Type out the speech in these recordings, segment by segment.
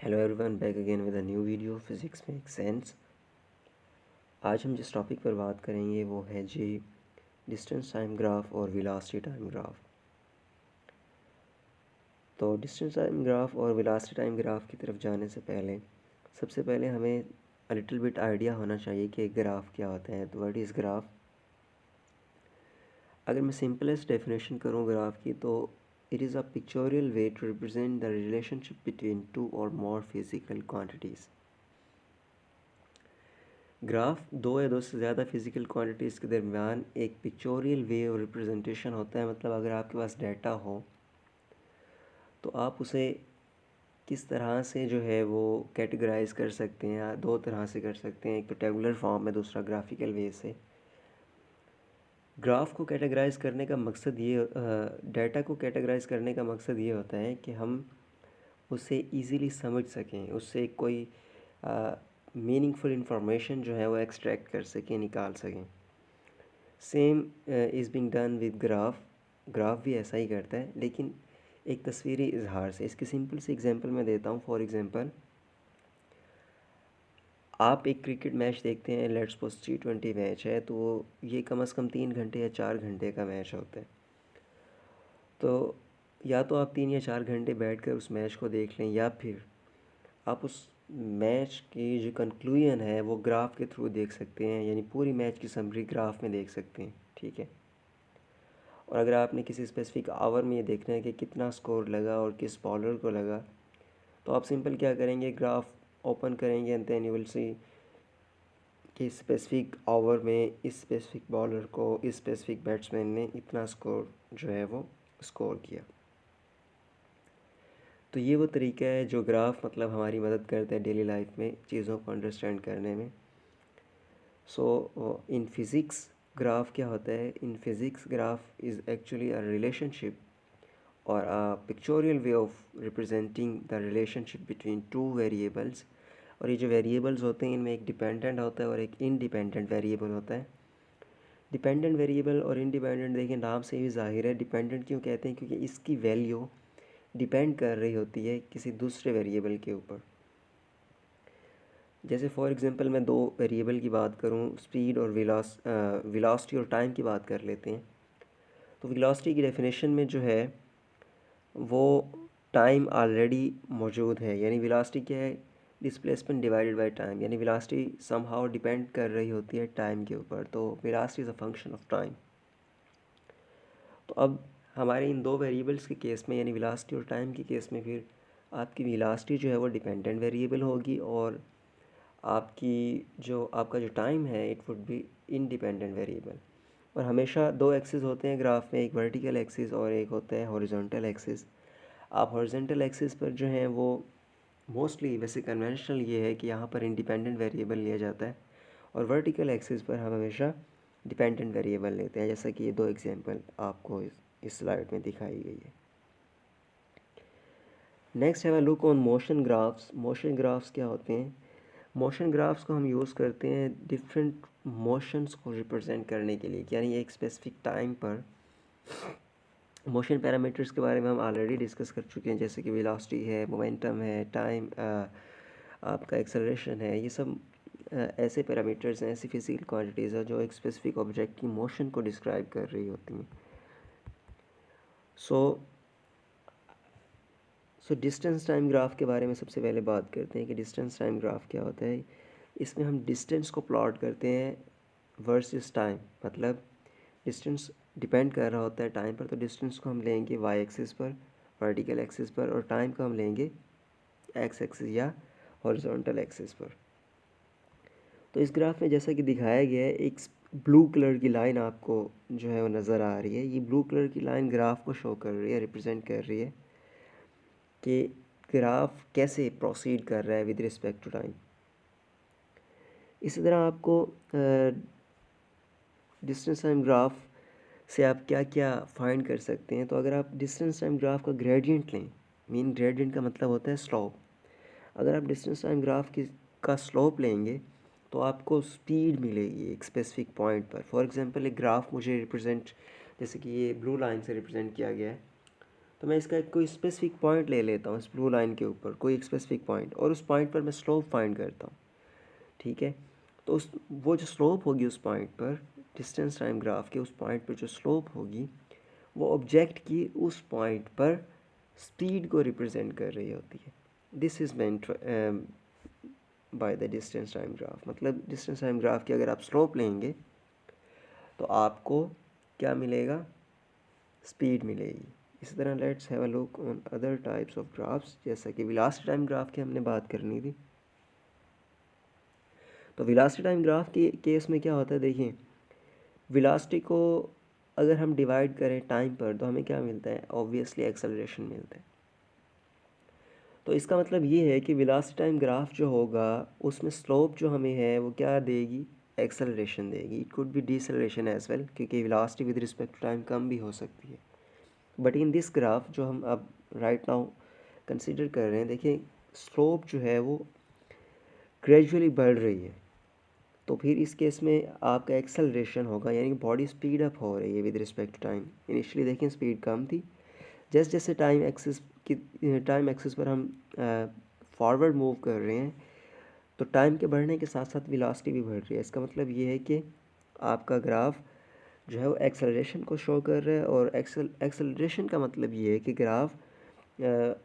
Hello everyone, back again with a new video physics make sense. आज हम जिस topic पर बात करेंगे वो है जी डिस्टेंस टाइम ग्राफ और वेलोसिटी टाइम ग्राफ। तो डिस्टेंस टाइम ग्राफ और वेलोसिटी टाइम ग्राफ की तरफ जाने से पहले सबसे पहले हमें अ लिटिल बिट आइडिया होना चाहिए कि एक ग्राफ क्या होता है। तो व्हाट इज़ ग्राफ? अगर मैं सिंपलेस्ट डेफिनेशन करूँ ग्राफ की, तो it is a pictorial way to represent the relationship between two और मोर फिजिकल क्वांटिटीज़। ग्राफ दो या दो से ज़्यादा फिज़िकल क्वांटिटीज़ के दरमियान एक पिक्चोरियल वे और रिप्रेजेंटेशन होता है। मतलब अगर आपके पास डाटा हो तो आप उसे किस तरह से जो है वो कैटेगराइज कर सकते हैं, या दो तरह से कर सकते हैं। एक तो टेबुलर फॉर्म में, दूसरा ग्राफिकल वे से। ग्राफ को कैटेगराइज करने का मकसद ये डाटा को कैटेगराइज करने का मकसद ये होता है कि हम उसे इजीली समझ सकें, उससे कोई मीनिंगफुल इंफॉर्मेशन जो है वो एक्सट्रैक्ट कर सकें, निकाल सकें। Same is being done with graph. Graph भी ऐसा ही करता है, लेकिन एक तस्वीरी इजहार से। इसकी सिंपल सी एग्जांपल मैं देता हूँ। फॉर एग्जांपल, आप एक क्रिकेट मैच देखते हैं, लेट्स सपोज T20 मैच है, तो ये कम से कम 3 घंटे या 4 घंटे का मैच होता है। तो या तो आप 3 या 4 घंटे बैठकर उस मैच को देख लें, या फिर आप उस मैच की जो कंक्लूजन है वो ग्राफ के थ्रू देख सकते हैं, यानी पूरी मैच की समरी ग्राफ में देख सकते हैं। ठीक है। और अगर आपने किसी स्पेसिफिक आवर में ये देखना है कि कितना स्कोर लगा और किस बॉलर को लगा, तो आप सिंपल क्या करेंगे, ग्राफ ओपन करेंगे and then you will see कि स्पेसिफिक आवर में इस स्पेसिफिक बॉलर को, इस स्पेसिफिक बैट्समैन ने इतना स्कोर जो है वो स्कोर किया। तो ये वो तरीका है जो ग्राफ मतलब हमारी मदद करता है डेली लाइफ में चीज़ों को अंडरस्टैंड करने में। सो इन फिज़िक्स ग्राफ क्या होता है? In physics graph is actually a relationship or a pictorial way of representing the relationship between two variables। और ये जो वेरिएबल्स होते हैं इनमें एक डिपेंडेंट होता है और एक इंडिपेंडेंट वेरिएबल होता है। डिपेंडेंट वेरिएबल और इंडिपेंडेंट, देखिए नाम से ही ज़ाहिर है। डिपेंडेंट क्यों कहते हैं? क्योंकि इसकी वैल्यू डिपेंड कर रही होती है किसी दूसरे वेरिएबल के ऊपर। जैसे फॉर एग्जांपल मैं दो वेरिएबल की बात करूँ, स्पीड और वेलोसिटी और टाइम की बात कर लेते हैं। तो वेलोसिटी की डेफिनेशन में जो है वो टाइम ऑलरेडी मौजूद है, यानी वेलोसिटी क्या है? डिस्प्लेसमेंट डिवाइडेड बाय टाइम, यानी वेलोसिटी समहाउ डिपेंड कर रही होती है टाइम के ऊपर। तो velocity is a function of time. तो अब हमारे इन दो वेरिएबल्स के केस में, यानी वेलोसिटी और टाइम के केस में, फिर आपकी वेलोसिटी जो है वो डिपेंडेंट वेरिएबल होगी, और आपका जो टाइम है it would be independent variable. और हमेशा दो एक्सिस होते हैं ग्राफ में, एक वर्टिकल एक्सिस और एक होता है हॉरिजॉन्टल एक्सिस। आप हॉरिजॉन्टल एक्सिस पर जो हैं वो मोस्टली, वैसे कन्वेंशनल ये है कि यहाँ पर इंडिपेंडेंट वेरिएबल लिया जाता है, और वर्टिकल एक्सिस पर हम हमेशा डिपेंडेंट वेरिएबल लेते हैं, जैसा कि ये दो एग्जांपल आपको इस स्लाइड में दिखाई गई है। नेक्स्ट है look on motion graphs. Motion graphs क्या होते हैं? मोशन ग्राफ्स को हम यूज़ करते हैं डिफरेंट मोशंस को रिप्रेजेंट करने के लिए, यानी एक स्पेसिफिक टाइम पर। मोशन पैरामीटर्स के बारे में हम ऑलरेडी डिस्कस कर चुके हैं, जैसे कि वेलोसिटी है, मोमेंटम है, टाइम, आपका एक्सेलरेशन है। ये सब ऐसे पैरामीटर्स हैं, ऐसी फिजिकल क्वांटिटीज़ हैं जो एक स्पेसिफिक ऑब्जेक्ट की मोशन को डिस्क्राइब कर रही होती हैं। सो डिस्टेंस टाइम ग्राफ के बारे में सबसे पहले बात करते हैं कि डिस्टेंस टाइम ग्राफ क्या होता है। इसमें हम डिस्टेंस को प्लॉट करते हैं वर्सेस टाइम। मतलब डिस्टेंस डिपेंड कर रहा होता है टाइम पर, तो डिस्टेंस को हम लेंगे वाई एक्सिस पर, वर्टिकल एक्सिस पर, और टाइम को हम लेंगे एक्स एक्सिस या हॉरिजॉन्टल एक्सिस पर। तो इस ग्राफ में जैसा कि दिखाया गया है, एक ब्लू कलर की लाइन आपको जो है वो नज़र आ रही है। ये ब्लू कलर की लाइन ग्राफ को शो कर रही है, रिप्रेजेंट कर रही है कि ग्राफ कैसे प्रोसीड कर रहा है विद रिस्पेक्ट टू टाइम। इसी तरह आपको डिस्टेंस टाइम ग्राफ से आप क्या क्या फाइंड कर सकते हैं। तो अगर आप डिस्टेंस टाइम ग्राफ का ग्रेडियंट लें, मीन ग्रेडियंट का मतलब होता है स्लोप। अगर आप डिस्टेंस टाइम ग्राफ का स्लोप लेंगे तो आपको स्पीड मिलेगी एक स्पेसिफिक पॉइंट पर। फॉर एग्जांपल एक ग्राफ मुझे रिप्रेजेंट, जैसे कि ये ब्लू लाइन से रिप्रेजेंट किया गया है, तो मैं इसका कोई स्पेसिफिक पॉइंट ले लेता हूँ इस ब्लू लाइन के ऊपर, कोई एक स्पेसिफिक पॉइंट, और उस पॉइंट पर मैं स्लोप फाइंड करता हूँ, ठीक है। तो उस वो जो स्लोप होगी उस पॉइंट पर, डिस्टेंस टाइम ग्राफ के उस पॉइंट पर जो स्लोप होगी वो ऑब्जेक्ट की उस पॉइंट पर स्पीड को रिप्रेजेंट कर रही होती है। This is meant by the distance time graph. मतलब डिस्टेंस टाइम ग्राफ की अगर आप स्लोप लेंगे तो आपको क्या मिलेगा, स्पीड मिलेगी। इसी तरह let's have a look on other types of graphs, जैसा कि वेलोसिटी टाइम ग्राफ की हमने बात करनी थी। तो वेलोसिटी टाइम ग्राफ के केस में क्या होता है, देखिए वेलोसिटी को अगर हम डिवाइड करें टाइम पर तो हमें क्या मिलता है, ऑब्वियसली एक्सेलरेशन मिलता है। तो इसका मतलब ये है कि वेलोसिटी टाइम ग्राफ जो होगा उसमें स्लोप जो हमें है वो क्या देगी, एक्सेलरेशन देगी। It could be deceleration as well, क्योंकि velocity with respect to time कम भी हो सकती है। बट इन दिस ग्राफ जो हम अब राइट नाउ कंसिडर कर रहे हैं, देखिए स्लोप जो है वो ग्रेजुअली बढ़ रही है। तो फिर इस केस में आपका एक्सेलरेशन होगा, यानी कि बॉडी स्पीड अप हो रही है with respect to time. Initially देखें स्पीड कम थी, जैसे जैसे टाइम एक्सिस पर हम फॉरवर्ड मूव कर रहे हैं तो टाइम के बढ़ने के साथ साथ वेलोसिटी भी बढ़ रही है। इसका मतलब ये है कि आपका ग्राफ जो है वो एक्सेलरेशन को शो कर रहा है, और एक्सेलरेशन का मतलब ये है कि ग्राफ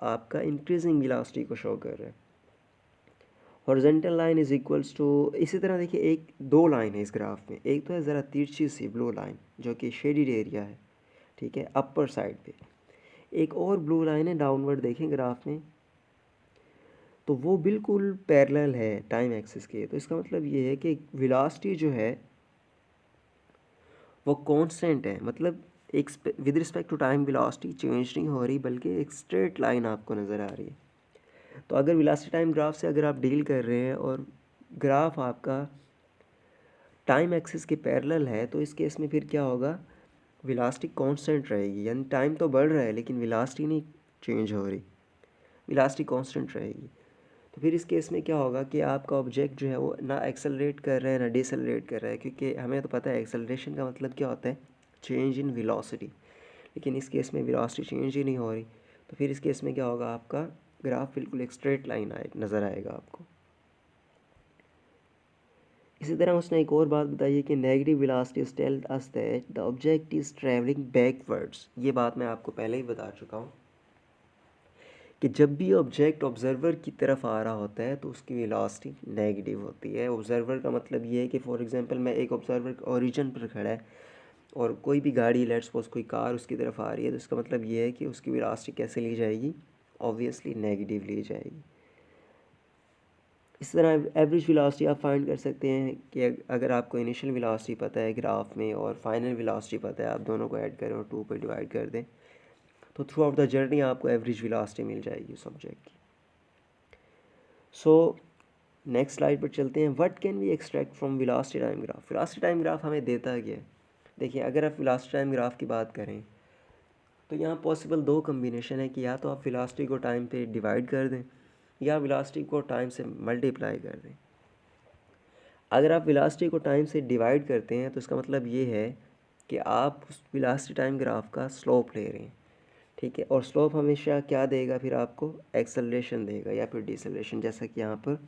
आपका इंक्रीजिंग वेलोसिटी को शो कर रहा है। Horizontal line is equals to, इसी तरह देखिए एक दो लाइन है इस ग्राफ में, एक तो है ज़रा तिरछी सी ब्लू लाइन जो कि शेडिड एरिया है, ठीक है, अपर साइड पे। एक और ब्लू लाइन है डाउनवर्ड, देखें ग्राफ में, तो वो बिल्कुल पैरेलल है टाइम एक्सिस के। तो इसका मतलब ये है कि वेलोसिटी जो है वो कांस्टेंट है, मतलब एक with respect to time velocity change नहीं हो रही, बल्कि एक स्ट्रेट लाइन आपको नज़र आ रही है। तो अगर वेलोसिटी टाइम ग्राफ से अगर आप डील कर रहे हैं और ग्राफ आपका टाइम एक्सिस के पैरेलल है, तो इस केस में फिर क्या होगा, वेलोसिटी कांस्टेंट रहेगी, यानी टाइम तो बढ़ रहा है लेकिन वेलोसिटी नहीं चेंज हो रही, वेलोसिटी कांस्टेंट रहेगी। तो फिर इस केस में क्या होगा कि आपका ऑब्जेक्ट जो है वो ना एक्सेलरेट कर रहा है ना डिसेलरेट कर रहा है, क्योंकि हमें तो पता है एक्सेलरेशन का मतलब क्या होता है, चेंज इन वेलोसिटी, लेकिन इस केस में वेलोसिटी चेंज ही नहीं हो रही। तो फिर इस केस में क्या होगा, आपका ग्राफ बिल्कुल एक स्ट्रेट लाइन नज़र आएगा आपको। इसी तरह उसने एक और बात बताई है कि negative velocity tell us that the object is travelling backwards. ये बात मैं आपको पहले ही बता चुका हूँ कि जब भी ऑब्जेक्ट ऑब्जर्वर की तरफ आ रहा होता है तो उसकी वेलोसिटी नेगेटिव होती है। ऑब्जर्वर का मतलब ये है कि फॉर एग्जांपल मैं एक ऑब्जर्वर ओरिजिन पर खड़ा है और कोई भी गाड़ी, लेट्स सपोज कोई कार उसकी तरफ आ रही है, तो इसका मतलब ये है कि उसकी वेलोसिटी कैसे ली जाएगी, ऑब्वियसली नेगेटिव ली जाएगी। इस तरह एवरेज वेलोसिटी आप फाइंड कर सकते हैं कि अगर आपको इनिशियल वेलोसिटी पता है ग्राफ में और फाइनल वेलोसिटी पता है, आप दोनों को ऐड करें और 2 पर डिवाइड कर दें, तो थ्रू आउट द जर्नी आपको एवरेज वेलोसिटी मिल जाएगी उस ऑब्जेक्ट की। सो नेक्स्ट स्लाइड पर चलते हैं। What can we extract from velocity time graph. Velocity time graph हमें देता क्या है, देखिए अगर आप वेलोसिटी टाइम ग्राफ की बात करें तो यहाँ पॉसिबल दो कम्बिनेशन है कि या तो आप वेलोसिटी को टाइम पे डिवाइड कर दें या वेलोसिटी को टाइम से मल्टीप्लाई कर दें। अगर आप वेलोसिटी को टाइम से डिवाइड करते हैं तो इसका मतलब ये है कि आप उस वेलोसिटी टाइम ग्राफ का स्लोप ले रहे हैं, ठीक है, और स्लोप हमेशा क्या देगा, फिर आपको एक्सेलरेशन देगा या फिर डिसेलरेशन, जैसा कि यहाँ पर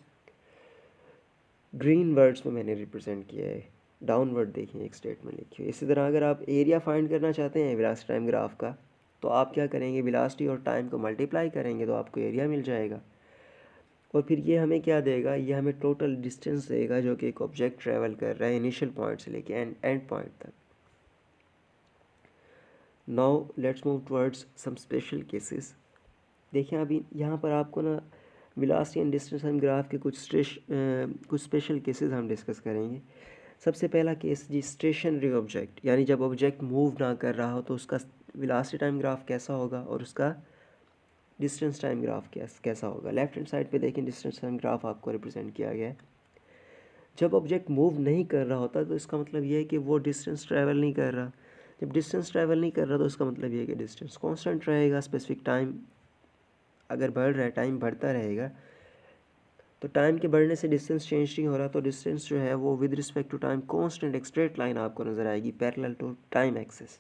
ग्रीन वर्ड्स में मैंने रिप्रेजेंट किया है। डाउनवर्ड देखिए एक स्टेटमेंट लिखी है। इसी तरह अगर आप एरिया फाइंड करना चाहते हैं वेलोसिटी टाइम ग्राफ का, तो आप क्या करेंगे, वेलोसिटी और टाइम को मल्टीप्लाई करेंगे तो आपको एरिया मिल जाएगा। और फिर ये हमें क्या देगा, ये हमें टोटल डिस्टेंस देगा जो कि एक ऑब्जेक्ट ट्रैवल कर रहा है इनिशियल पॉइंट से लेके एंड पॉइंट तक। Now let's move towards some special cases. देखिए अभी यहाँ पर आपको ना velocity and distance time graph के कुछ स्पेशल केसेस हम डिस्कस करेंगे। सबसे पहला केस जी, स्टेशनरी ऑब्जेक्ट, यानी जब ऑब्जेक्ट मूव ना कर रहा हो तो उसका वेलोसिटी टाइम ग्राफ कैसा होगा और उसका डिस्टेंस टाइम ग्राफ कैसा होगा। लेफ्ट हैंड साइड पे देखें डिस्टेंस टाइम ग्राफ आपको रिप्रेजेंट किया गया है। जब ऑब्जेक्ट मूव नहीं कर रहा होता तो इसका मतलब ये है कि वो डिस्टेंस ट्रैवल नहीं कर रहा। जब डिस्टेंस ट्रैवल नहीं कर रहा तो इसका मतलब ये है कि डिस्टेंस कांस्टेंट रहेगा। स्पेसिफिक टाइम अगर बढ़ रहा है, टाइम बढ़ता रहेगा, तो टाइम के बढ़ने से डिस्टेंस चेंज नहीं हो रहा, तो डिस्टेंस जो है वो with respect to time constant एक स्ट्रेट लाइन आपको नज़र आएगी पैरेलल टू टाइम एक्सिस।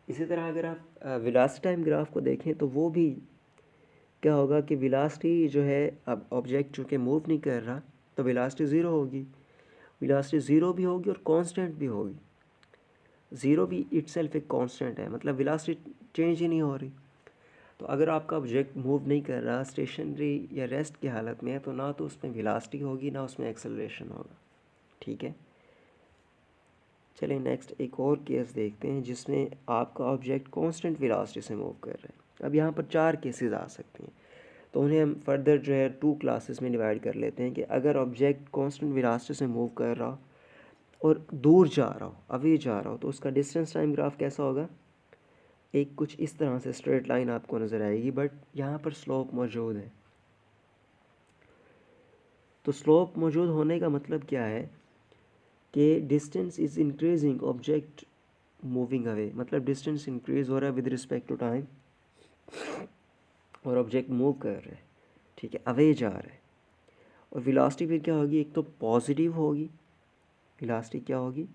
इसी तरह अगर आप वेलोसिटी टाइम ग्राफ को देखें तो वो भी क्या होगा कि वेलोसिटी जो है, अब ऑब्जेक्ट चूँकि मूव नहीं कर रहा तो वेलोसिटी ज़ीरो होगी, वेलोसिटी ज़ीरो भी होगी और कांस्टेंट भी होगी। ज़ीरो भी इटसेल्फ एक कांस्टेंट है, मतलब वेलोसिटी चेंज ही नहीं हो रही। तो अगर आपका ऑब्जेक्ट मूव नहीं कर रहा, स्टेशनरी या रेस्ट की हालत में है, तो ना तो उसमें वेलोसिटी होगी ना उसमें एक्सेलरेशन होगा। ठीक है, चलिए नेक्स्ट एक और केस देखते हैं जिसमें आपका ऑब्जेक्ट कांस्टेंट वेलोसिटी से मूव कर रहा है। अब यहाँ पर 4 केसेस आ सकते हैं, तो उन्हें हम फर्दर जो है 2 क्लासेस में डिवाइड कर लेते हैं कि अगर ऑब्जेक्ट कांस्टेंट वेलोसिटी से मूव कर रहा हो और दूर जा रहा हो, अवे जा रहा हो, तो उसका डिस्टेंस टाइम ग्राफ कैसा होगा। एक कुछ इस तरह से स्ट्रेट लाइन आपको नज़र आएगी, बट यहाँ पर स्लोप मौजूद है। तो स्लोप मौजूद होने का मतलब क्या है कि distance is increasing, object moving away, मतलब डिस्टेंस इंक्रीज हो रहा है विद रिस्पेक्ट टू टाइम और ऑब्जेक्ट मूव कर रहा है। ठीक है, अवे जा रहा है। और वेलोसिटी फिर क्या होगी, एक तो पॉजिटिव होगी, वेलोसिटी क्या होगी,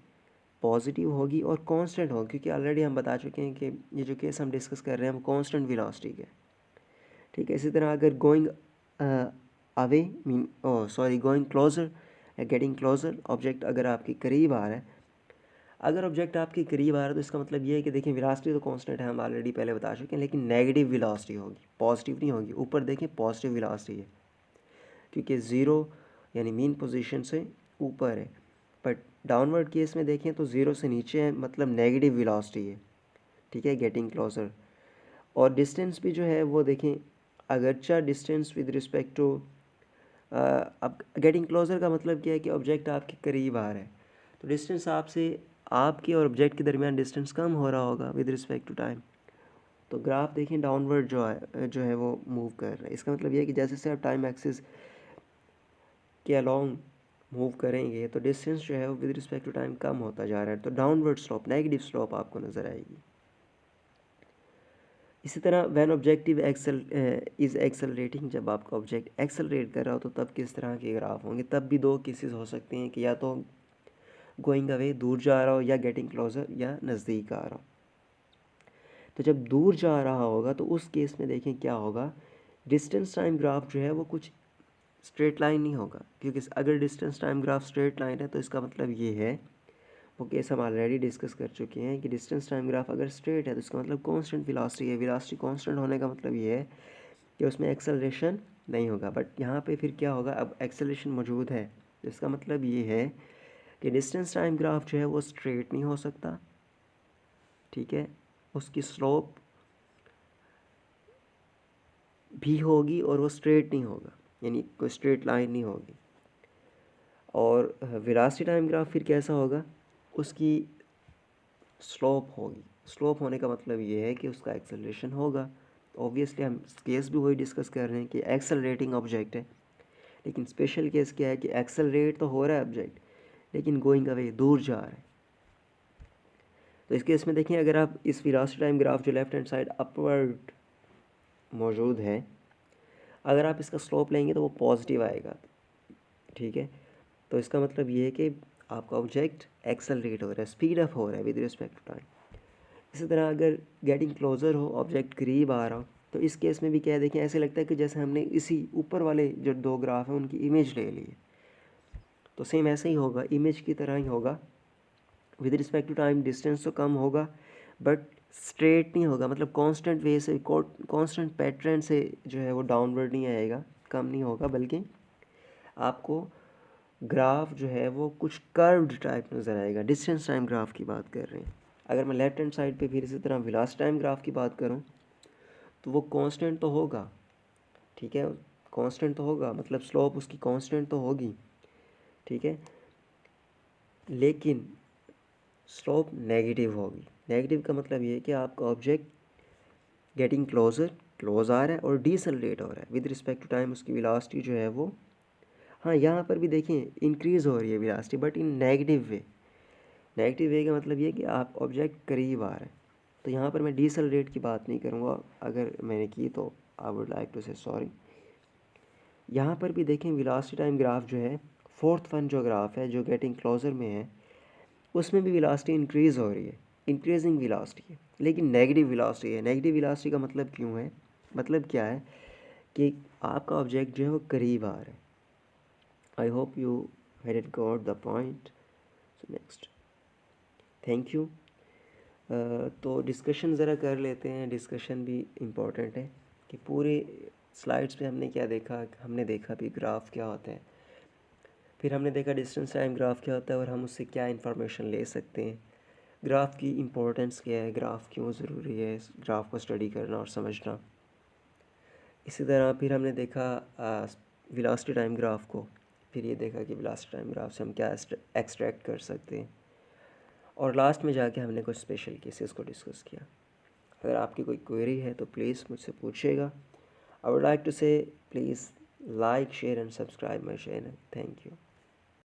पॉजिटिव होगी और कांस्टेंट होगी, क्योंकि ऑलरेडी हम बता चुके हैं कि ये जो केस हम डिस्कस कर रहे हैं वो कांस्टेंट वेलोसिटी के। ठीक है, इसी तरह अगर going away mean sorry going closer या गेटिंग क्लोज़र, ऑब्जेक्ट अगर आपके करीब आ रहा है, अगर ऑब्जेक्ट आपके करीब आ रहा है तो इसका मतलब ये है कि देखिए वेलोसिटी तो कांस्टेंट है, हम ऑलरेडी पहले बता चुके हैं, लेकिन नेगेटिव वेलोसिटी होगी, पॉजिटिव नहीं होगी। ऊपर देखें पॉजिटिव वेलोसिटी है क्योंकि ज़ीरो यानी मीन पोजीशन से ऊपर है, बट डाउनवर्ड केस में देखें तो ज़ीरो से नीचे है, मतलब नेगेटिव वेलोसिटी है। ठीक है, गेटिंग क्लोज़र। और डिस्टेंस भी जो है वो देखें, अगरचा डिस्टेंस विद रिस्पेक्ट टू, अब गेटिंग क्लोज़र का मतलब क्या है कि ऑब्जेक्ट आपके करीब आ रहा है, तो डिस्टेंस आपसे, आपके और ऑब्जेक्ट के दरमियान डिस्टेंस कम हो रहा होगा विद रिस्पेक्ट टू टाइम। तो ग्राफ देखें डाउनवर्ड जो है वो मूव कर रहा है। इसका मतलब ये है कि जैसे जैसे आप टाइम एक्सिस के अलोंग मूव करेंगे तो डिस्टेंस जो है वो विद रिस्पेक्ट टू टाइम कम होता जा रहा है, तो डाउनवर्ड स्लोप, नेगेटिव स्लोप आपको नज़र आएगी। इसी तरह व्हेन ऑब्जेक्टिव इज़ एक्सेलरेटिंग, जब आपका ऑब्जेक्ट एक्सेलरेट कर रहा हो तो तब किस तरह के ग्राफ होंगे। तब भी 2 केसेस हो सकते हैं कि या तो गोइंग अवे, दूर जा रहा हो, या गेटिंग क्लोज़र, या नज़दीक आ रहा हो। तो जब दूर जा रहा होगा तो उस केस में देखें क्या होगा, डिस्टेंस टाइम ग्राफ जो है वो कुछ स्ट्रेट लाइन नहीं होगा, क्योंकि अगर distance time graph straight line है तो इसका मतलब ये है, वो केस हम ऑलरेडी डिस्कस कर चुके हैं कि डिस्टेंस टाइम ग्राफ अगर स्ट्रेट है तो इसका मतलब कांस्टेंट वेलोसिटी है। वेलोसिटी कांस्टेंट होने का मतलब ये है कि उसमें एक्सेलरेशन नहीं होगा, बट यहाँ पे फिर क्या होगा, अब एक्सेलरेशन मौजूद है, तो इसका मतलब ये है कि डिस्टेंस टाइम ग्राफ जो है वो स्ट्रेट नहीं हो सकता। ठीक है, उसकी स्लोप भी होगी और वो स्ट्रेट नहीं होगा, यानी कोई स्ट्रेट लाइन नहीं होगी। और वेलोसिटी टाइम ग्राफ फिर कैसा होगा, उसकी स्लोप होगी। स्लोप होने का मतलब ये है कि उसका एक्सेलरेशन होगा। ऑब्वियसली हम केस भी वही डिस्कस कर रहे हैं कि एक्सेलरेटिंग ऑब्जेक्ट है, लेकिन स्पेशल केस क्या है कि एक्सेलरेट तो हो रहा है ऑब्जेक्ट, लेकिन गोइंग अवे, दूर जा रहा है। तो इस केस में देखिए, अगर आप इस वेलोसिटी टाइम ग्राफ जो लेफ्ट हैंड साइड अपवर्ड मौजूद है, अगर आप इसका स्लोप लेंगे तो वो पॉजिटिव आएगा। ठीक है, तो इसका मतलब ये है कि आपका ऑब्जेक्ट एक्सेलरेट हो रहा है, स्पीड अप हो रहा है विद रिस्पेक्ट टू टाइम। इसी तरह अगर गेटिंग क्लोज़र हो, ऑब्जेक्ट करीब आ रहा हो, तो इस केस में भी क्या है, देखें ऐसे लगता है कि जैसे हमने इसी ऊपर वाले जो 2 ग्राफ हैं उनकी इमेज ले ली है। तो सेम ऐसे ही होगा, इमेज की तरह ही होगा, with respect to time distance तो कम होगा बट स्ट्रेट नहीं होगा, मतलब कांस्टेंट वे से, कांस्टेंट पैटर्न से जो है वो डाउनवर्ड नहीं आएगा, कम नहीं होगा, बल्कि आपको ग्राफ जो है वो कुछ कर्व्ड टाइप नज़र आएगा। डिस्टेंस टाइम ग्राफ की बात कर रहे हैं। अगर मैं लेफ्ट हैंड साइड पे फिर इसी तरह वेलोसिटी टाइम ग्राफ की बात करूं तो वो कांस्टेंट तो होगा। ठीक है, कांस्टेंट तो होगा, मतलब स्लोप उसकी कांस्टेंट तो होगी। ठीक है, लेकिन स्लोप नेगेटिव होगी। नेगेटिव का मतलब ये है कि आपका ऑब्जेक्ट गेटिंग क्लोज आ रहा है और डिसलरेट हो रहा है विद रिस्पेक्ट टू टाइम, उसकी वेलोसिटी जो है वो, हाँ यहाँ पर भी देखें इंक्रीज़ हो रही है velocity, but in negative way. Negative way का मतलब ये है कि आप ऑब्जेक्ट करीब आ रहे हैं। तो यहाँ पर मैं डिसलरेट की बात नहीं करूँगा, अगर मैंने की तो आई वुड लाइक टू से सॉरी। यहाँ पर भी देखें वेलोसिटी टाइम ग्राफ जो है, फोर्थ वन जो ग्राफ है जो गेटिंग क्लोज़र में है, उसमें भी वेलोसिटी इंक्रीज़ हो रही है। इंक्रीजिंग वेलोसिटी है, लेकिन नेगेटिव वेलोसिटी है। नेगेटिव वेलोसिटी का मतलब क्यों है, मतलब क्या है कि आपका ऑब्जेक्ट जो है वो करीब आ रहा है। I hope you had it got the point. So next, thank you. तो डिस्कशन ज़रा कर लेते हैं। डिस्कशन भी इम्पॉर्टेंट है कि पूरे स्लाइड्स पे हमने क्या देखा। हमने देखा भी ग्राफ क्या होता है, फिर हमने देखा डिस्टेंस टाइम ग्राफ क्या होता है और हम उससे क्या इन्फॉर्मेशन ले सकते हैं, ग्राफ की इम्पोर्टेंस क्या है, ग्राफ क्यों ज़रूरी है, ग्राफ को स्टडी करना और समझना। इसी तरह फिर हमने देखा वेलोसिटी टाइम ग्राफ को, फिर ये देखा कि वेलोसिटी टाइम ग्राफ से हम क्या एक्सट्रैक्ट कर सकते हैं, और लास्ट में जाके हमने कुछ स्पेशल केसेस को डिस्कस किया। अगर आपकी कोई क्वेरी है तो प्लीज़ मुझसे पूछिएगा। आई वुड लाइक टू से please like, share and subscribe my channel. Thank you.